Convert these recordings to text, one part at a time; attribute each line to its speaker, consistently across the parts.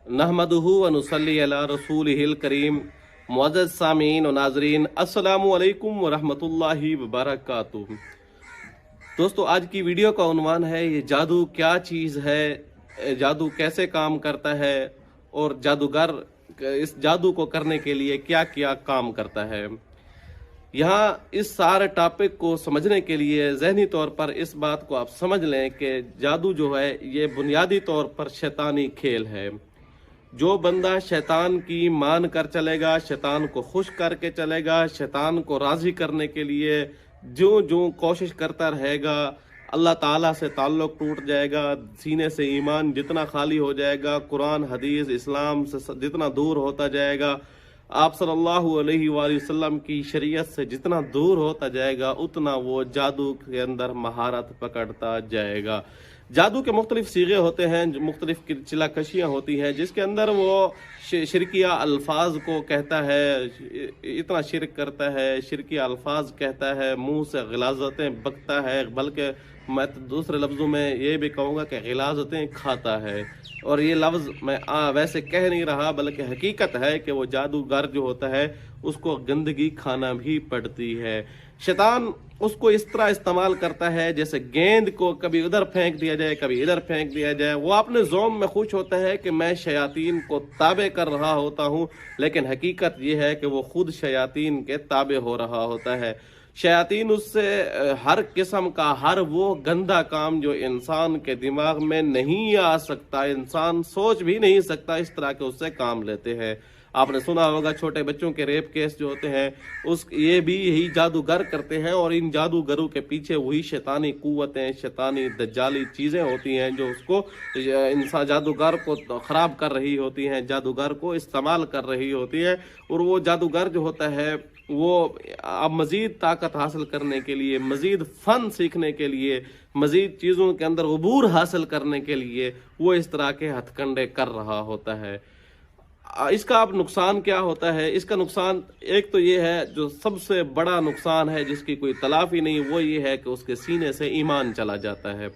Speaker 1: नहमदुहु व नुसल्ली अला रसूलिहिल करीम। मुअज़्ज़ज़ सामीन और नाज़रीन, अस्सलामु अलैकुम व रहमतुल्लाहि व बरकातुहू। दोस्तों, आज की वीडियो का उन्वान है ये जादू क्या चीज़ है, जादू कैसे काम करता है और जादूगर इस जादू को करने के लिए क्या क्या काम करता है। यहाँ इस सारे टॉपिक को समझने के लिए ज़हनी तौर पर इस बात को आप समझ लें कि जादू जो है ये बुनियादी तौर पर शैतानी खेल है। जो बंदा शैतान की मान कर चलेगा, शैतान को खुश करके चलेगा, शैतान को राज़ी करने के लिए जो जो कोशिश करता रहेगा, अल्लाह ताला से ताल्लुक़ टूट जाएगा, सीने से ईमान जितना खाली हो जाएगा, कुरान हदीस इस्लाम से जितना दूर होता जाएगा, आप सल्लल्लाहु अलैहि वसल्लम की शरीयत से जितना दूर होता जाएगा, उतना वो जादू के अंदर महारत पकड़ता जाएगा। जादू के मुख्तलिफ सीगे होते हैं, मुख्तलिफ चिलाकशियाँ होती हैं, जिसके अंदर वो शिरकिया अल्फाज को कहता है, इतना शिरक करता है, शिरकिया अल्फाज कहता है, मुंह से गिलाज़तें बकता है, बल्कि मैं तो दूसरे लफ्ज़ों में ये भी कहूँगा कि गिलाज़तें खाता है। और ये लफ्ज़ मैं वैसे कह नहीं रहा, बल्कि हकीकत है कि वो जादूगर जो होता है उसको गंदगी खाना भी पड़ती है। शैतान उसको इस तरह इस्तेमाल करता है जैसे गेंद को कभी उधर फेंक दिया जाए, कभी इधर फेंक दिया जाए। वो अपने ज़ोम में खुश होता है कि मैं शयातीन को ताबे कर रहा होता हूँ, लेकिन हकीकत ये है कि वो खुद शयातीन के ताबे हो रहा होता है। शयातीन उससे हर किस्म का हर वो गंदा काम जो इंसान के दिमाग में नहीं आ सकता, इंसान सोच भी नहीं सकता, इस तरह के उससे काम लेते हैं। आपने सुना होगा छोटे बच्चों के रेप केस जो होते हैं ये भी यही जादूगर करते हैं, और इन जादूगरों के पीछे वही शैतानी कुव्वतें, शैतानी दज्जाली चीज़ें होती हैं जो उसको इंसान जादूगर को ख़राब कर रही होती हैं, जादूगर को इस्तेमाल कर रही होती है। और वो जादूगर जो होता है वो अब मज़ीद ताकत हासिल करने के लिए, मज़ीद फ़न सीखने के लिए, मज़ीद चीज़ों के अंदर अबूर हासिल करने के लिए वो इस तरह के हथकंडे कर रहा होता है। इसका अब नुकसान क्या होता है? इसका नुकसान एक तो ये है, जो सबसे बड़ा नुकसान है जिसकी कोई तलाफी नहीं, वो ये है कि उसके सीने से ईमान चला जाता है।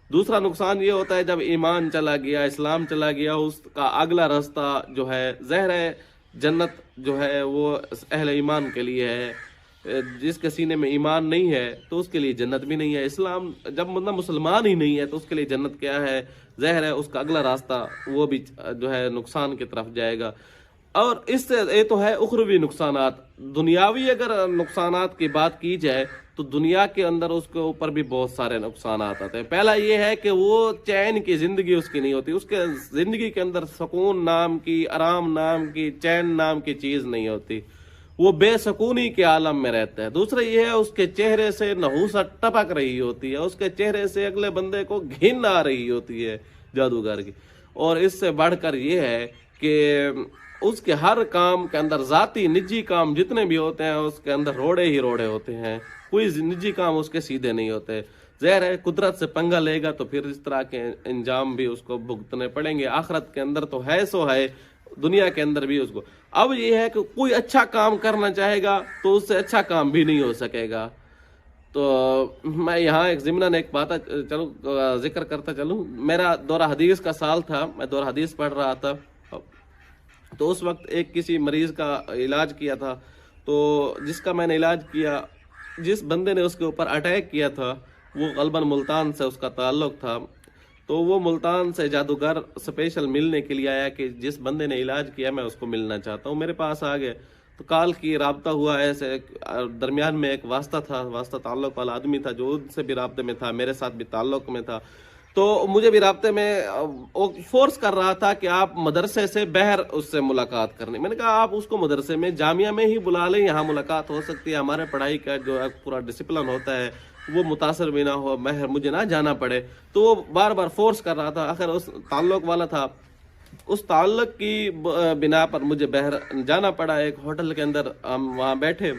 Speaker 1: दूसरा नुकसान ये होता है जब ईमान चला गया, इस्लाम चला गया, उसका अगला रास्ता जो है ज़हर है, जन्नत जो है वो अहले ईमान के लिए है। जिसके सीने में ईमान नहीं है तो उसके लिए जन्नत भी नहीं है। इस्लाम जब मतलब मुसलमान ही नहीं है तो उसके लिए जन्नत क्या है, ज़हर है, उसका अगला रास्ता वो भी जो है नुकसान की तरफ जाएगा। और इससे ये तो है उखरवी नुकसानात। दुनियावी अगर नुकसानात की बात की जाए तो दुनिया के अंदर उसके ऊपर भी बहुत सारे नुकसानात आते हैं। पहला ये है कि वो चैन की ज़िंदगी उसकी नहीं होती, उसके ज़िंदगी के अंदर सुकून नाम की, आराम नाम की, चैन नाम की चीज़ नहीं होती, वो बेसकूनी के आलम में रहता है। दूसरा ये है उसके चेहरे से नहूसत टपक रही होती है, उसके चेहरे से अगले बंदे को घिन आ रही होती है जादूगर की। और इससे बढ़कर ये है कि उसके हर काम के अंदर ज़ाती निजी काम जितने भी होते हैं उसके अंदर रोड़े ही रोड़े होते हैं, कोई निजी काम उसके सीधे नहीं होते। ज़ाहिर है कुदरत से पंगा लेगा तो फिर इस तरह के इंजाम भी उसको भुगतने पड़ेंगे। आखिरत के अंदर तो है सो है, दुनिया के अंदर भी उसको। अब ये है कि कोई अच्छा काम करना चाहेगा तो उससे अच्छा काम भी नहीं हो सकेगा। तो मैं यहाँ एक ज़िम्नन एक बात चलो जिक्र करता चलूँ। मेरा दौरा हदीस का साल था, मैं दौरा हदीस पढ़ रहा था, तो उस वक्त एक किसी मरीज़ का इलाज किया था। तो जिसका मैंने इलाज किया, जिस बंदे ने उसके ऊपर अटैक किया था वो गलबन मुल्तान से उसका ताल्लुक़ था। तो वो मुल्तान से जादूगर स्पेशल मिलने के लिए आया कि जिस बंदे ने इलाज किया मैं उसको मिलना चाहता हूँ। मेरे पास आ गए तो कॉल की, राब्ता हुआ, ऐसे दरमियान में एक वास्ता था, वास्ता ताल्लुक़ वाला आदमी था जो उनसे भी राब्ते में था, मेरे साथ भी ताल्लुक़ में था। तो मुझे भी राब्ते में फोर्स कर रहा था कि आप मदरसे से बहर उससे मुलाकात करनी। मैंने कहा आप उसको मदरसे में जामिया में ही बुला लें, यहाँ मुलाकात हो सकती है, हमारे पढ़ाई का जो है पूरा डिसिप्लिन होता है वो मुतासर भी ना हो, महर मुझे ना जाना पड़े। तो वो बार बार फोर्स कर रहा था। आखिर उस ताल्लुक़ वाला था, उस ताल्लुक़ की बिना पर मुझे बहर जाना पड़ा। एक होटल के अंदर हम वहाँ बैठे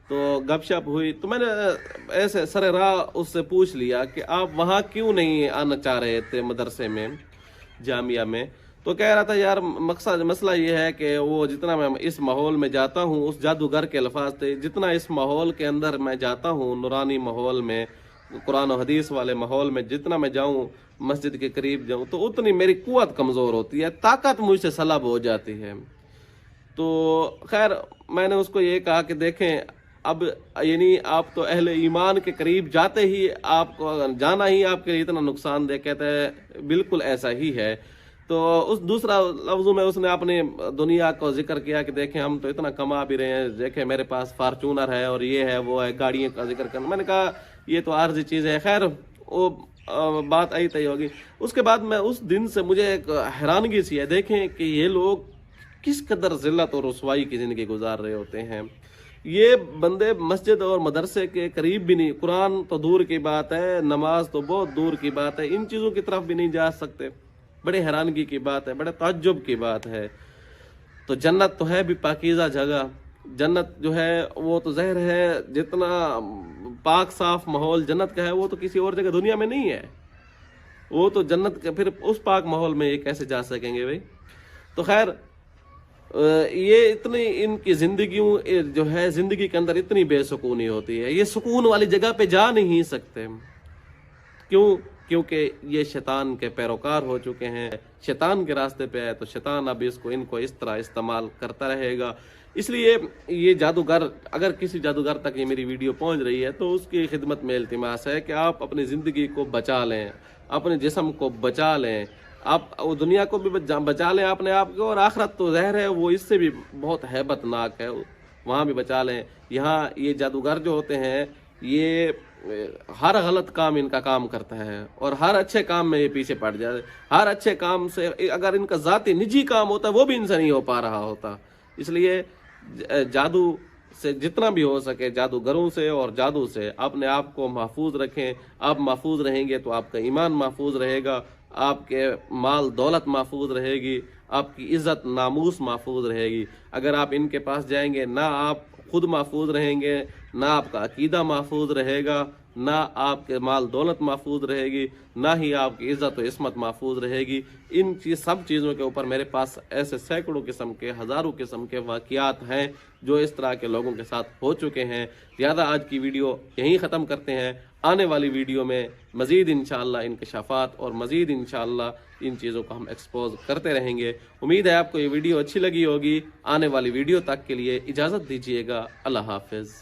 Speaker 1: तो गपशप हुई, तो मैंने ऐसे सरे राह उससे पूछ लिया कि आप वहाँ क्यों नहीं आना चाह रहे थे मदरसे में, जामिया में। तो कह रहा था यार मकसद मसला ये है कि वो जितना मैं इस माहौल में जाता हूँ, उस जादूगर के अल्फाज थे, जितना इस माहौल के अंदर मैं जाता हूँ नूरानी माहौल में, कुरान और हदीस वाले माहौल में जितना मैं जाऊं, मस्जिद के करीब जाऊं, तो उतनी मेरी कुव्वत कमज़ोर होती है, ताकत मुझसे सलब हो जाती है। तो खैर मैंने उसको ये कहा कि देखें, अब यानी आप तो अहले ईमान के करीब जाते ही आपको जाना ही आपके लिए इतना नुकसानदेह, कहते हैं बिल्कुल ऐसा ही है। तो उस दूसरा लफ्ज़ों में उसने अपने दुनिया को जिक्र किया कि देखें हम तो इतना कमा भी रहे हैं, देखें मेरे पास फार्चूनर है और ये है वो है, गाड़ियों का जिक्र करना। मैंने कहा ये तो आर्जी चीज़ है। खैर वो बात आई तय होगी। उसके बाद मैं उस दिन से मुझे एक हैरानगी सी है, देखें कि ये लोग किस कदर ज़िल्लत और रुसवाई की ज़िंदगी गुजार रहे होते हैं। ये बंदे मस्जिद और मदरसे के करीब भी नहीं, कुरान तो दूर की बात है, नमाज तो बहुत दूर की बात है, इन चीज़ों की तरफ भी नहीं जा सकते। बड़े हैरानगी की बात है, बड़े ताज्जुब की बात है। तो जन्नत तो है भी पाकीज़ा जगह, जन्नत जो है वो तो ज़ाहिर है जितना पाक साफ माहौल जन्नत का है वो तो किसी और जगह दुनिया में नहीं है। वो तो जन्नत के फिर उस पाक माहौल में ये कैसे जा सकेंगे भाई। तो खैर ये इतनी इनकी जिंदगियों जो है, जिंदगी के अंदर इतनी बेसुकूनी होती है, ये सुकून वाली जगह पे जा नहीं सकते। क्यों? क्योंकि ये शैतान के पैरोकार हो चुके हैं, शैतान के रास्ते पे है, तो शैतान अब इनको इस तरह इस्तेमाल करता रहेगा। इसलिए ये जादूगर, अगर किसी जादूगर तक ये मेरी वीडियो पहुंच रही है तो उसकी खिदमत में इल्तिमास है कि आप अपनी ज़िंदगी को बचा लें, अपने जिस्म को बचा लें, आप वो दुनिया को भी बचा लें अपने आप को, और आखिरत तो ज़हर है वो इससे भी बहुत हैबतनाक है, वहाँ भी बचा लें। यहाँ ये जादूगर जो होते हैं ये हर गलत काम इनका काम करता है और हर अच्छे काम में ये पीछे पड़ जाए। हर अच्छे काम से अगर इनका ज़ाती निजी काम होता है वो भी इनसे नहीं हो पा रहा होता। इसलिए जादू से जितना भी हो सके, जादूगरों से और जादू से अपने आप को महफूज रखें। आप महफूज रहेंगे तो आपका ईमान महफूज रहेगा, आपके माल दौलत महफूज रहेगी, आपकी इज़्ज़त नामूस महफूज रहेगी। अगर आप इनके पास जाएंगे, ना आप खुद महफूज रहेंगे, ना आपका अकीदा महफूज रहेगा, ना आपके माल दौलत महफूज रहेगी, ना ही आपकी इज़्ज़त और इस्मत महफूज रहेगी। इन सब चीज़ों के ऊपर मेरे पास ऐसे सैकड़ों किस्म के, हज़ारों किस्म के वाक़ियात हैं जो इस तरह के लोगों के साथ हो चुके हैं। लिहाजा आज की वीडियो यहीं ख़त्म करते हैं। आने वाली वीडियो में मज़ीद इंशाअल्लाह इंकशाफात और मज़ीद इंशाअल्लाह इन चीज़ों को हम एक्सपोज करते रहेंगे। उम्मीद है आपको ये वीडियो अच्छी लगी होगी। आने वाली वीडियो तक के लिए इजाज़त दीजिएगा। अल्लाह हाफ़िज़।